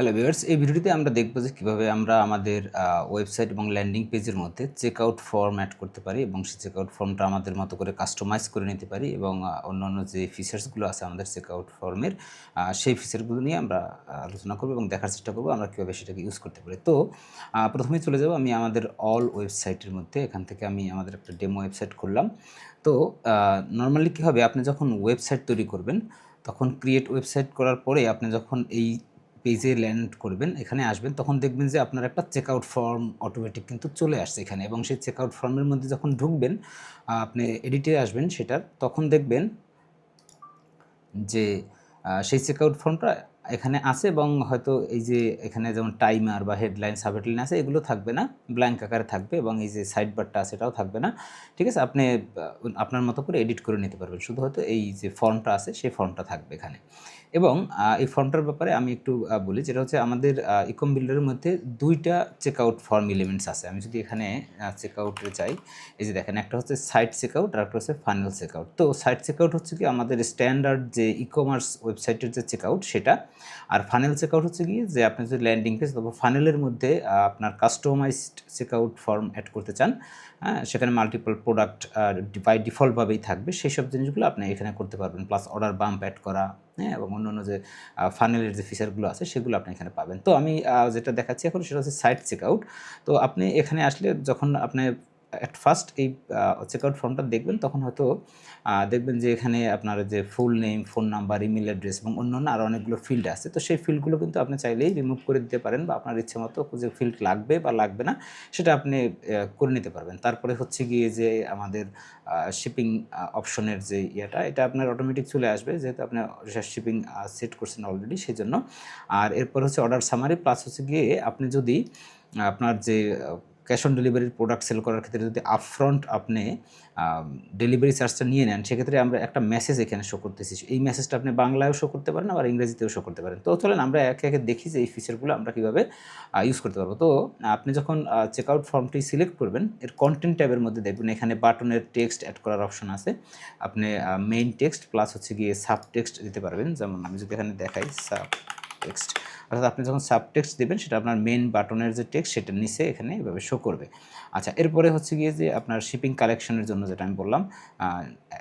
Hello viewers, এই ভিডিওটিতে আমরা দেখব যে কীভাবে আমরা আমাদের ওয়েবসাইট এবং ল্যান্ডিং পেজের মধ্যে চেকআউট ফর্ম অ্যাড করতে পারি এবং সেই চেকআউট ফর্মটা আমাদের মতো করে কাস্টমাইজ করে নিতে পারি এবং অন্যান্য যে ফিচার্সগুলো আছে আমাদের চেকআউট ফর্মের সেই ফিচারগুলো নিয়ে আমরা আলোচনা করব এবং দেখার চেষ্টা করব আমরা কীভাবে সেটাকে ইউজ করতে পারি। তো প্রথমেই চলে যাব আমি আমাদের অল ওয়েবসাইটের মধ্যে। এখান থেকে আমি আমাদের একটা ডেমো ওয়েবসাইট খুললাম। তো নরমালি কী হবে, আপনি যখন ওয়েবসাইট তৈরি করবেন তখন ক্রিয়েট ওয়েবসাইট করার পরে আপনি যখন এই পেজে ল্যান্ড করবেন, এখানে আসবেন, তখন দেখবেন যে আপনার একটা চেকআউট ফর্ম অটোমেটিক কিন্তু চলে আসছে এখানে এবং সেই চেকআউট ফর্মের মধ্যে যখন ঢুকবেন, আপনি এডিটে আসবেন সেটার, তখন দেখবেন যে সেই চেকআউট ফর্মটা এখানে আছে এবং হয়তো এই যে এখানে যেমন টাইমার বা হেডলাইন, সাব হেডলাইন আছে, এগুলো থাকবে না, ব্ল্যাঙ্ক আকারে থাকবে এবং এই যে সাইড বারটা আছে এটাও থাকবে না। ঠিক আছে? আপনি আপনার মতো করে এডিট করে নিতে পারবেন। শুধু হয়তো এই যে ফর্মটা আছে সেই ফর্মটা থাকবে এখানে। এবং এই ফর্মটার ব্যাপারে আমি একটু বলি, যেটা হচ্ছে আমাদের ইকম বিল্ডারের মধ্যে ২ টা চেকআউট ফর্ম এলিমেন্টস আছে। আমি যদি এখানে চেকআউটে যাই, এই যে দেখেন, একটা হচ্ছে সাইট চেকআউট আর একটা হচ্ছে ফানেল চেকআউট। তো সাইট চেকআউট হচ্ছে কি আমাদের স্ট্যান্ডার্ড যে ই-কমার্স ওয়েবসাইটের যে চেকআউট সেটা। আর ফানেল চেকআউট হচ্ছে গিয়ে যে আপনি যদি ল্যান্ডিং পেজ অথবা ফানেলের মধ্যে আপনার কাস্টমাইজড চেকআউট ফর্ম অ্যাড করতে চান, হ্যাঁ? সেখানে মাল্টিপল প্রোডাক্ট বাই ডিফল্টভাবেই থাকবে। সেইসব জিনিসগুলো আপনি এখানে করতে পারবেন। প্লাস অর্ডার বাম্প অ্যাড করা, হ্যাঁ? এবং অন্যান্য যে ফানেলের যে ফিচারগুলো আছে সেগুলো আপনি এখানে পাবেন। তো আমি যেটা দেখাচ্ছি এখন সেটা হচ্ছে সাইট চেকআউট। তো আপনি এখানে আসলে যখন আপনি এট ফার্স্ট এই চেকআউট ফর্মটা দেখবেন, তখন হয়তো দেখবেন যে এখানে আপনার যে full name, phone number, email address এবং অন্যান্য আরও অনেকগুলো ফিল্ড আছে। তো সেই ফিল্ডগুলো কিন্তু আপনি চাইলেই রিমুভ করে দিতে পারেন বা আপনার ইচ্ছেমতো যে ফিল্ড লাগবে বা লাগবে না সেটা আপনি করে নিতে পারবেন। তারপরে হচ্ছে গিয়ে যে আমাদের শিপিং অপশনের যে ইয়েটা, এটা আপনার অটোমেটিক চলে আসবে যেহেতু আপনি শিপিং সেট করছেন অলরেডি সেজন্য। আর এরপর হচ্ছে অর্ডার সামারি, প্লাস হচ্ছে গিয়ে আপনি যদি আপনার যে ক্যাশ অন ডেলিভারির প্রোডাক্ট সেল করার ক্ষেত্রে যদি আপফ্রন্ট আপনি ডেলিভারি চার্জটা নিয়ে নেন, সেক্ষেত্রে আমরা একটা মেসেজ এখানে শো করতেছি। এই মেসেজটা আপনি বাংলায়ও শো করতে পারেন, আবার ইংরেজিতেও শো করতে পারেন। তো চলেন আমরা একে, একে দেখি যে এই ফিচারগুলো আমরা কীভাবে ইউজ করতে পারবো। তো আপনি যখন চেকআউট ফর্মটি সিলেক্ট করবেন, এর কনটেন্ট ট্যাবের মধ্যে দেখবেন এখানে বাটনের টেক্সট অ্যাড করার অপশন আছে। আপনি মেইন টেক্সট প্লাস হচ্ছে গিয়ে সাব টেক্সট দিতে পারবেন। যেমন আমি যদি এখানে দেখাই সাব টেক্সট, অর্থাৎ আপনি যখন সাব টেক্সট দিবেন সেটা আপনার মেইন বাটনের যে টেক্সট সেটার নিচে এখানে এভাবে শো করবে। আচ্ছা, এরপরে হচ্ছে গিয়ে যে আপনার শিপিং কালেকশনের জন্য যেটা আমি বললাম,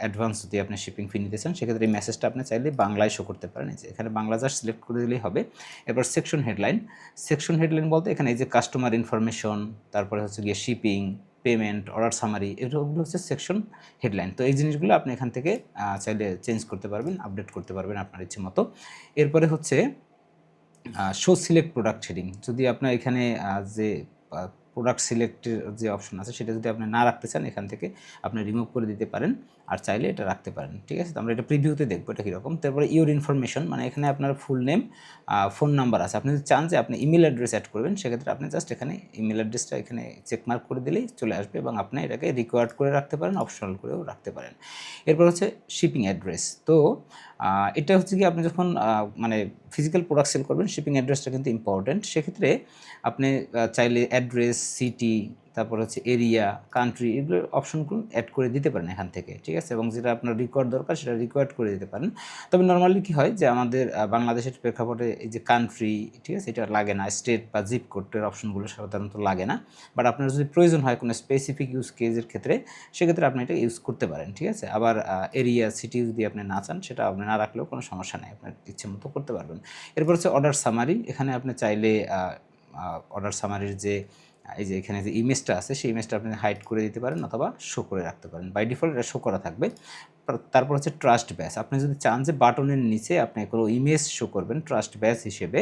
অ্যাডভান্স যদি আপনি শিপিং ফি নিতে চান সেক্ষেত্রে এই মেসেজটা আপনি চাইলে বাংলায় শো করতে পারেন। এই যে এখানে বাংলা জাস্ট সিলেক্ট করে দিলেই হবে। এরপর সেকশন হেডলাইন। সেকশন হেডলাইন বলতে এখানে এই যে কাস্টমার ইনফরমেশন, তারপরে হচ্ছে গিয়ে শিপিং, পেমেন্ট, অর্ডার সামারি, এগুলো হচ্ছে সেকশন হেডলাইন। তো এই জিনিসগুলো আপনি এখান থেকে চাইলে চেঞ্জ করতে পারবেন, আপডেট করতে পারবেন আপনার ইচ্ছে মতো। এরপরে হচ্ছে শো সিলেক্ট প্রোডাক্ট হেডিং। যদি আপনার এখানে যে আ প্রোডাক্ট সিলেক্টের যে অপশন আছে সেটা যদি আপনি না রাখতে চান, এখান থেকে আপনি রিমুভ করে দিতে পারেন। আর চাইলে এটা রাখতে পারেন। ঠিক আছে? তো আমরা এটা প্রিভিউতে দেখব এটা কীরকম। তারপরে ইওর ইনফরমেশন, মানে এখানে আপনার ফুল নেম, ফোন নাম্বার আছে। আপনি যদি চান যে আপনি ইমেইল অ্যাড্রেস অ্যাড করবেন, সেক্ষেত্রে আপনি জাস্ট এখানে ইমেইল অ্যাড্রেসটা এখানে চেক মার্ক করে দিলেই চলে আসবে এবং আপনি এটাকে রিকোয়ার্ড করে রাখতে পারেন, অপশনাল করেও রাখতে পারেন। এরপর হচ্ছে শিপিং অ্যাড্রেস। তো এটা হচ্ছে কি আপনি যখন মানে ফিজিক্যাল প্রোডাক্ট সেল করবেন, শিপিং অ্যাড্রেসটা কিন্তু ইম্পর্টেন্ট। সেক্ষেত্রে আপনি চাইলে অ্যাড্রেস, সিটি, তারপর হচ্ছে এরিয়া, কান্ট্রি, এগুলোর অপশনগুলো অ্যাড করে দিতে পারেন এখান থেকে। ঠিক আছে? এবং যেটা আপনার রিকোয়ার্ড দরকার সেটা রিকোয়ার্ড করে দিতে পারেন। তবে নরমালি কী হয় যে আমাদের বাংলাদেশের প্রেক্ষাপটে এই যে কান্ট্রি, ঠিক আছে? এটা লাগে না। স্টেট বা জিপ কোডের অপশনগুলো সাধারণত লাগে না। বাট আপনার যদি প্রয়োজন হয় কোনো স্পেসিফিক ইউজ কেসের ক্ষেত্রে, সেক্ষেত্রে আপনি এটা ইউজ করতে পারেন। ঠিক আছে? আবার এরিয়া, সিটি যদি আপনি না চান, সেটা আপনি না রাখলেও কোনো সমস্যা নেই। আপনার ইচ্ছে মতো করতে পারবেন। এরপর হচ্ছে অর্ডার সামারি। এখানে আপনি চাইলে অর্ডার সামারির যে এই যে এখানে যে ইমেজটা আছে সেই ইমেজটা আপনি হাইড করে দিতে পারেন অথবা শো করে রাখতে পারেন। বাই ডিফল্ট এটা শো করা থাকবে। তারপর হচ্ছে ট্রাস্ট ব্যাচ। আপনি যদি চান যে বাটনের নিচে আপনি কোনো ইমেজ শো করবেন ট্রাস্ট ব্যাচ হিসেবে,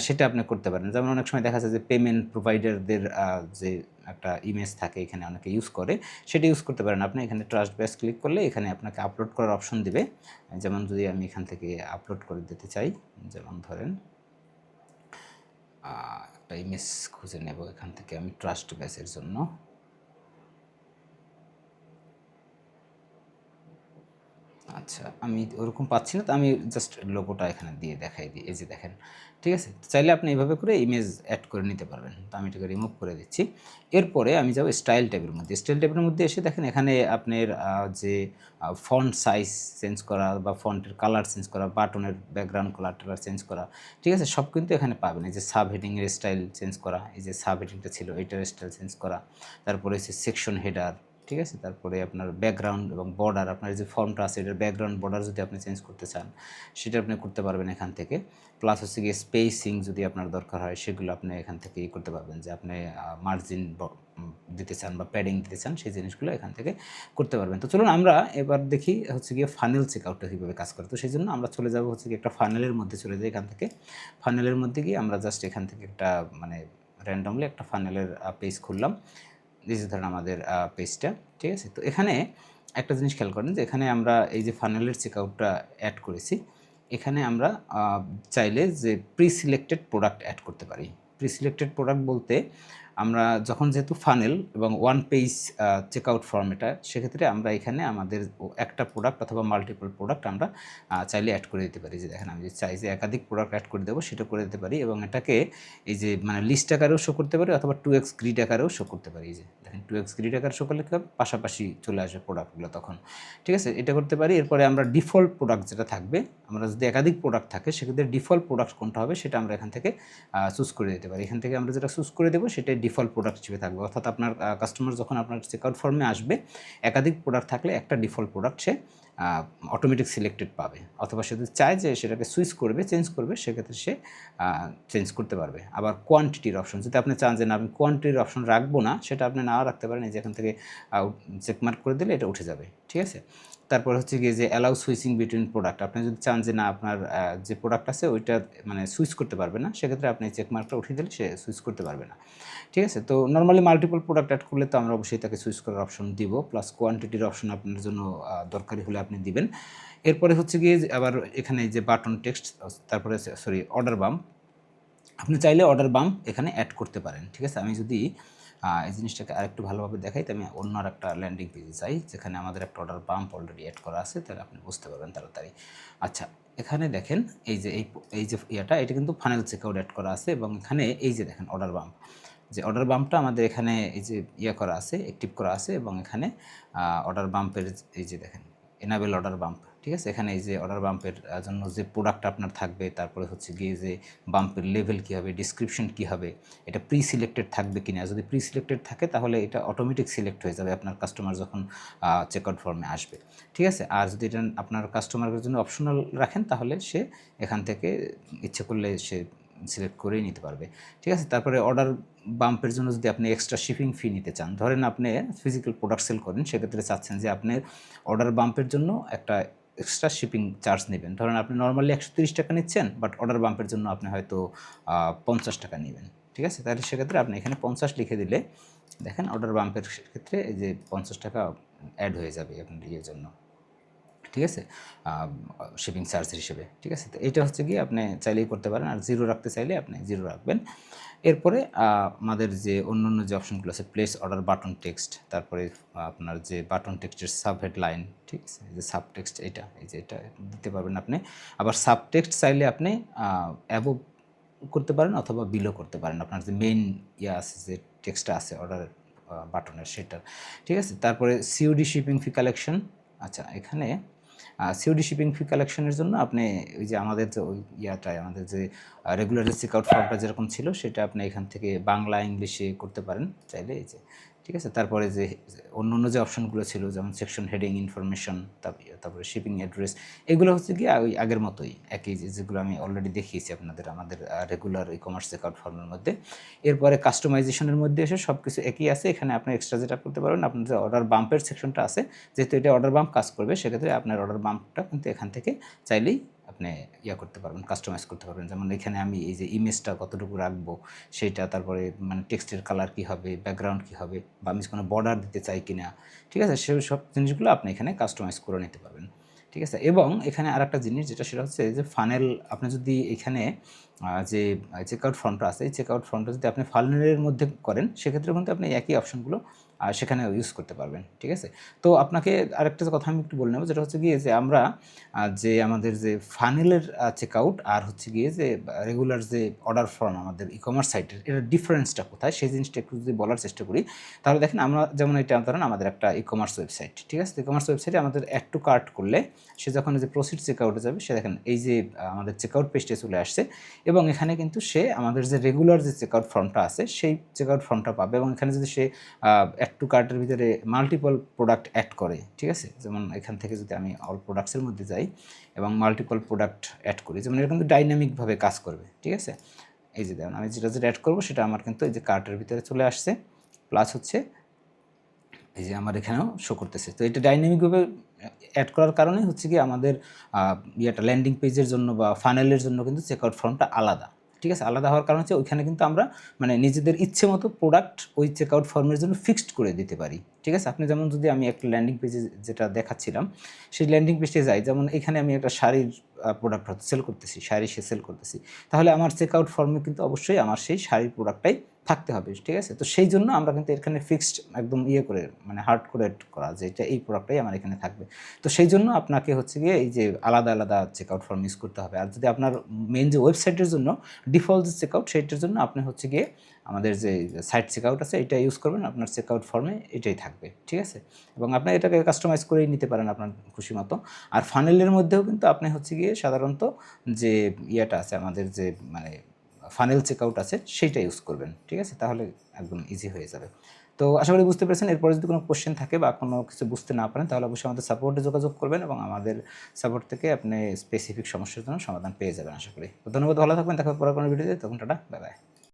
সেটা আপনি করতে পারেন। যেমন অনেক সময় দেখা যায় যে পেমেন্ট প্রোভাইডারদের যে একটা ইমেজ থাকে এখানে অনেকে ইউজ করে, সেটা ইউজ করতে পারেন আপনি। এখানে ট্রাস্ট ব্যাচ ক্লিক করলে এখানে আপনাকে আপলোড করার অপশন দিবে। যেমন যদি আমি এখান থেকে আপলোড করে দিতে চাই, যেমন ধরেন একটা ইমেজ খুঁজে নেব এখান থেকে আমি ট্রাস্ট ব্যাচের জন্য। আচ্ছা, আমি ওরকম পাচ্ছি না, তো আমি জাস্ট লোগোটা এখানে দিয়ে দেখাই দিই। এই যে দেখেন, ঠিক আছে? তো চাইলে আপনি এভাবে করে ইমেজ অ্যাড করে নিতে পারবেন। তো আমি এটাকে রিমুভ করে দিচ্ছি। এরপরে আমি যাব স্টাইল ট্যাবের মধ্যে। স্টাইল ট্যাবের মধ্যে এসে দেখেন এখানে আপনার যে ফন্ট সাইজ চেঞ্জ করা বা ফন্টের কালার চেঞ্জ করা, বাটনের ব্যাকগ্রাউন্ড কালার-টালার চেঞ্জ করা, ঠিক আছে? সব কিন্তু এখানে পাবেন। এই যে সাব হেডিংয়ের স্টাইল চেঞ্জ করা, এই যে সাব হেডিংটা ছিল এটার স্টাইল চেঞ্জ করা, তারপরে হচ্ছে সেকশন হেডার, ঠিক আছে? তারপরে আপনার ব্যাকগ্রাউন্ড এবং বর্ডার, আপনার যে ফর্মটা আছে এটার ব্যাকগ্রাউন্ড বর্ডার যদি আপনি চেঞ্জ করতে চান সেটা আপনি করতে পারবেন এখান থেকে। প্লাস হচ্ছে গিয়ে স্পেসিং যদি আপনার দরকার হয় সেগুলো আপনি এখান থেকে করতে পারবেন, যে আপনি মার্জিন দিতে চান বা প্যাডিং দিতে চান সেই জিনিসগুলো এখান থেকে করতে পারবেন। তো চলুন আমরা এবার দেখি হচ্ছে গিয়ে ফানেল চেকআউটটা কীভাবে কাজ করে। তো সেই জন্য আমরা চলে যাব হচ্ছে গিয়ে একটা ফানেলের মধ্যে চলে যাই। এখান থেকে ফানেলের মধ্যে গিয়ে আমরা জাস্ট এখান থেকে একটা মানে র্যান্ডমলি একটা ফানেলের পেজ খুললাম। দিস ইজ ধরেন আমাদের পেজটা, ঠিক আছে? তো এখানে একটা জিনিস খেয়াল করেন যে এখানে আমরা এই যে ফানেলের চেকআউটটা অ্যাড করেছি, এখানে আমরা চাইলে যে প্রি সিলেক্টেড প্রোডাক্ট অ্যাড করতে পারি। প্রি সিলেক্টেড প্রোডাক্ট বলতে আমরা যখন যেহেতু ফানেল এবং ওয়ান পেজ চেকআউট ফর্ম এটা, সেক্ষেত্রে আমরা এখানে আমাদের একটা প্রোডাক্ট অথবা মাল্টিপল প্রোডাক্ট আমরা চাইলে অ্যাড করে দিতে পারি। যে দেখেন আমি যে চাই যে একাধিক প্রোডাক্ট অ্যাড করে দেবো সেটা করে দিতে পারি, এবং এটাকে এই যে মানে লিস্ট আকারেও শো করতে পারি অথবা 2x গ্রিড আকারেও শো করতে পারি। এই যে দেখেন 2x গ্রিড আকারে শো করলে পাশাপাশি চলে আসবে প্রোডাক্টগুলো তখন, ঠিক আছে? এটা করতে পারি। এরপরে আমরা ডিফল্ট প্রোডাক্ট যেটা থাকবে, আমরা যদি একাধিক প্রোডাক্ট থাকে সেক্ষেত্রে ডিফল্ট প্রোডাক্ট কোনটা হবে সেটা আমরা এখান থেকে চুজ করে দিতে পারি। এখান থেকে আমরা যেটা চুজ করে দেবো সেটাই ডিফল্ট প্রোডাক্ট হিসেবে থাকবে। অর্থাৎ আপনার কাস্টমার যখন আপনার চেকআউট ফর্মে আসবে, একাধিক প্রোডাক্ট থাকলে একটা ডিফল্ট প্রোডাক্ট সে অটোমেটিক সিলেক্টেড পাবে, অথবা সে যদি চায় যে সেটাকে সুইচ করবে, চেঞ্জ করবে, সেক্ষেত্রে সে চেঞ্জ করতে পারবে। আবার কোয়ান্টিটির অপশন যদি আপনি চান যে না আমি কোয়ান্টিটির অপশন রাখবো না, সেটা আপনি নাও রাখতে পারেন। এই যে এখান থেকে চেকমার্ক করে দিলে এটা উঠে যাবে, ঠিক আছে? তারপর হচ্ছে গিয়ে যে অ্যালাউ সুইচিং বিটুইন প্রোডাক্ট, আপনি যদি চান যে না আপনার যে প্রোডাক্ট আছে ওইটা মানে সুইচ করতে পারবে না, সেক্ষেত্রে আপনি চেকমার্কটা উঠিয়ে দিলে সে সুইচ করতে পারবে না, ঠিক আছে? তো নর্মালি মাল্টিপল প্রোডাক্ট অ্যাড করলে তো আমরা অবশ্যই তাকে সুইচ করার অপশন দিব, প্লাস কোয়ান্টিটির অপশন আপনার জন্য দরকারি হলে আপনি দিবেন। এরপরে হচ্ছে গিয়ে আবার এখানে যে বাটন টেক্সট, তারপরে সরি অর্ডার বাম্প, আপনি চাইলে অর্ডার বাম্প এখানে অ্যাড করতে পারেন, ঠিক আছে? আমি যদি এই জিনিসটাকে আরেকটু ভালোভাবে দেখাই, তো আমি অন্য আর একটা ল্যান্ডিং পেজে যাই যেখানে আমাদের একটা অর্ডার বাম্প অলরেডি অ্যাড করা আছে, তাহলে আপনি বুঝতে পারবেন তাড়াতাড়ি। আচ্ছা, এখানে দেখেন এই যে এই যে এটা কিন্তু ফানেল চেকআউট অ্যাড করা আছে, এবং এখানে এই যে দেখেন অর্ডার বাম্প, যে অর্ডার বাম্পটা আমাদের এখানে এই যে করা আছে, অ্যাক্টিভ করা আছে, এবং এখানে অর্ডার বাম্পের এই যে দেখেন এনাবেল অর্ডার বাম্প, ঠিক আছে? এখানে এই যে অর্ডার বাম্পের জন্য যে প্রোডাক্ট আপনার থাকবে, তারপরে হচ্ছে গিয়ে যে বাম্পের লেভেল কী হবে, ডিসক্রিপশন কী হবে, এটা প্রি সিলেক্টেড থাকবে কি না। যদি প্রি সিলেক্টেড থাকে তাহলে এটা অটোমেটিক সিলেক্ট হয়ে যাবে আপনার কাস্টমার যখন চেকআউট ফর্মে আসবে, ঠিক আছে? আর যদি এটা আপনার কাস্টমারের জন্য অপশনাল রাখেন তাহলে সে এখান থেকে ইচ্ছে করলে সে সিলেক্ট করেই নিতে পারবে, ঠিক আছে? তারপরে অর্ডার বাম্পের জন্য যদি আপনি এক্সট্রা শিপিং ফি নিতে চান, ধরেন আপনি ফিজিক্যাল প্রোডাক্ট সেল করেন, সেক্ষেত্রে চাচ্ছেন যে আপনার অর্ডার বাম্পের জন্য একটা এক্সট্রা শিপিং চার্জ নেবেন। ধরেন আপনি নর্মালি 130 টাকা নিচ্ছেন, বাট অর্ডার বাম্পের জন্য আপনি হয়তো 50 টাকা নেবেন, ঠিক আছে? তাহলে সেক্ষেত্রে আপনি এখানে 50 লিখে দিলে দেখেন অর্ডার বাম্পের ক্ষেত্রে এই যে 50 টাকা অ্যাড হয়ে যাবে আপনার ইয়ের জন্য, ঠিক আছে? শিপিং চার্জের হিসেবে, ঠিক আছে? তো এইটা হচ্ছে গিয়ে আপনি চাইলেই করতে পারেন, আর জিরো রাখতে চাইলে আপনি জিরো রাখবেন। এরপরে আমাদের যে অন্যান্য যে অপশনগুলো আছে, প্লেস অর্ডার বাটন টেক্সট, তারপরে আপনার যে বাটন টেক্সটের সাব হেডলাইন, ঠিক আছে? এই যে সাব টেক্সট এটা, এই যে এটা দিতে পারবেন আপনি। আবার সাব টেক্সট চাইলে আপনি অ্যাবোভ করতে পারেন অথবা বিলো করতে পারেন, আপনার যে মেইন আছে যে টেক্সটটা আছে অর্ডার বাটনের সেটার, ঠিক আছে? তারপরে সিওডি শিপিং ফি কালেকশন, আচ্ছা এখানে সিওডি শিপিং ফি কালেকশনের জন্য আপনি ওই যে আমাদের যে ওই আমাদের যে রেগুলার যে চেকআউট ফর্মটা যেরকম ছিল সেটা আপনি এখান থেকে বাংলা ইংলিশে করতে পারেন চাইলে, এই যে, ঠিক আছে? তারপরে যে অন্য যে অপশনগুলো ছিল যেমন সেকশন হেডিং, ইনফরমেশন, তারপরে শিপিং অ্যাড্রেস, এগুলো হচ্ছে কি ওই আগের মতোই একই, যেগুলো আমি অলরেডি দেখিয়েছি আপনাদের আমাদের রেগুলার ই কমার্স চেকআউট ফর্মের মধ্যে। এরপরে কাস্টমাইজেশনের মধ্যে এসে সব কিছু একই আছে। এখানে আপনার এক্সট্রা যেটা করতে পারবেন, আপনার যে অর্ডার বাম্পের সেকশনটা আছে, যেহেতু এটা অর্ডার বাম্প কাজ করবে, সেক্ষেত্রে আপনার অর্ডার বাম্পটা কিন্তু এখান থেকে চাইলেই আপনি করতে পারবেন, কাস্টমাইজ করতে পারবেন। যেমন এখানে আমি এই যে ইমেজটা কতটুকু রাখবো সেইটা, তারপরে মানে টেক্সটের কালার কী হবে, ব্যাকগ্রাউন্ড কী হবে, বা আমি কোনো বর্ডার দিতে চাই কি না, ঠিক আছে? সেই সব জিনিসগুলো আপনি এখানে কাস্টমাইজ করে নিতে পারবেন, ঠিক আছে? এবং এখানে আরেকটা জিনিস যেটা, সেটা হচ্ছে যে ফানেল, আপনি যদি এখানে যে চেকআউট ফর্মটা আছে, এই চেকআউট ফর্মটা যদি আপনি ফানেলের মধ্যে করেন, সেক্ষেত্রে কিন্তু আপনি একই অপশনগুলো সেখানে ইউজ করতে পারবেন। ঠিক আছে? তো আপনাকে আরেকটা কথা আমি একটু বলে নেব, যেটা হচ্ছে গিয়ে যে আমরা যে আমাদের যে ফানেলের চেকআউট আর হচ্ছে গিয়ে যে রেগুলার যে অর্ডার ফর্ম আমাদের ই-কমার্স সাইটের, এটার ডিফারেন্সটা কোথায় সেই জিনিসটা একটু যদি বলার চেষ্টা করি, তাহলে দেখেন আমরা যেমন এটা ধরেন আমাদের একটা ই-কমার্স ওয়েবসাইট, ঠিক আছে? ই-কমার্স ওয়েবসাইটে আমাদের অ্যাড টু কার্ট করলে সে যখন যে প্রসিড চেকআউটে যাবে, সে দেখেন এই যে আমাদের চেকআউট পেজটা চলে আসছে এবং এখানে কিন্তু সে আমাদের যে রেগুলার যে চেকআউট ফর্মটা আছে সেই চেকআউট ফর্মটা পাবে এবং এখানে যদি সে অ্যাড টু কার্টের ভিতরে মাল্টিপল প্রোডাক্ট অ্যাড করে, ঠিক আছে? যেমন এখান থেকে যদি আমি অল প্রোডাক্টসের মধ্যে যাই এবং মাল্টিপল প্রোডাক্ট অ্যাড করি, যেমন এটা কিন্তু ডাইনামিকভাবে কাজ করবে, ঠিক আছে? এই যে দেখুন আমি যেটা অ্যাড করবো সেটা আমার কিন্তু এই যে কার্টের ভিতরে চলে আসছে, প্লাস হচ্ছে এই যে আমার এখানেও শো করতেছে। তো এটা ডাইনামিকভাবে অ্যাড করার কারণে হচ্ছে কি আমাদের ল্যান্ডিং পেজের জন্য বা ফানেলের জন্য কিন্তু চেকআউট ফর্মটা আলাদা, ঠিক আছে? আলাদা হওয়ার কারণ হচ্ছে ওইখানে কিন্তু আমরা মানে নিজেদের ইচ্ছে মতো প্রোডাক্ট ওই চেকআউট ফর্মের জন্য ফিক্সড করে দিতে পারি, ঠিক আছে? আপনি যেমন যদি আমি একটা ল্যান্ডিং পেজে যেটা দেখাচ্ছিলাম সেই ল্যান্ডিং পেজে যাই, যেমন এখানে আমি একটা শাড়ির প্রোডাক্ট সেল করতেছি, শাড়ি সেল করতেছি, তাহলে আমার চেকআউট ফর্মে কিন্তু অবশ্যই আমার সেই শাড়ির প্রোডাক্টটাই থাকতে হবে, ঠিক আছে? তো সেই জন্য আমরা কিন্তু এখানে ফিক্সড একদম করে মানে হার্ড করে করা যে এটা এই প্রোডাক্টটাই আমার এখানে থাকবে। তো সেই জন্য আপনাকে হচ্ছে গিয়ে এই যে আলাদা আলাদা চেকআউট ফর্ম ইউজ করতে হবে। আর যদি আপনার মেইন যে ওয়েবসাইটের জন্য ডিফল্ট যে চেকআউট, সেইটার জন্য আপনি হচ্ছে গিয়ে আমাদের যে সাইট চেকআউট আছে এটা ইউজ করবেন, আপনার চেকআউট ফর্মে এটাই থাকবে, ঠিক আছে? এবং আপনি এটাকে কাস্টমাইজ করেই নিতে পারেন আপনার খুশি মতো। আর ফানেলের মধ্যেও কিন্তু আপনি হচ্ছে গিয়ে সাধারণত যে ইয়েটা আছে আমাদের যে মানে ফানেল চেকআউট আছে সেইটা ইউজ করবেন, ঠিক আছে? তাহলে একদম ইজি হয়ে যাবে। তো আশা করি বুঝতে পেরেছেন। এরপরে যদি কোনো কোশ্চেন থাকে বা কোনো কিছু বুঝতে না পারেন তাহলে অবশ্যই আমাদের সাপোর্টে যোগাযোগ করবেন এবং আমাদের সাপোর্ট থেকে আপনি স্পেসিফিক সমস্যার জন্য সমাধান পেয়ে যাবেন আশা করি। তো ধন্যবাদ, ভালো থাকবেন, দেখা হবে পরে কোনো ভিডিওতে, তখন টাটা, বাই বাই।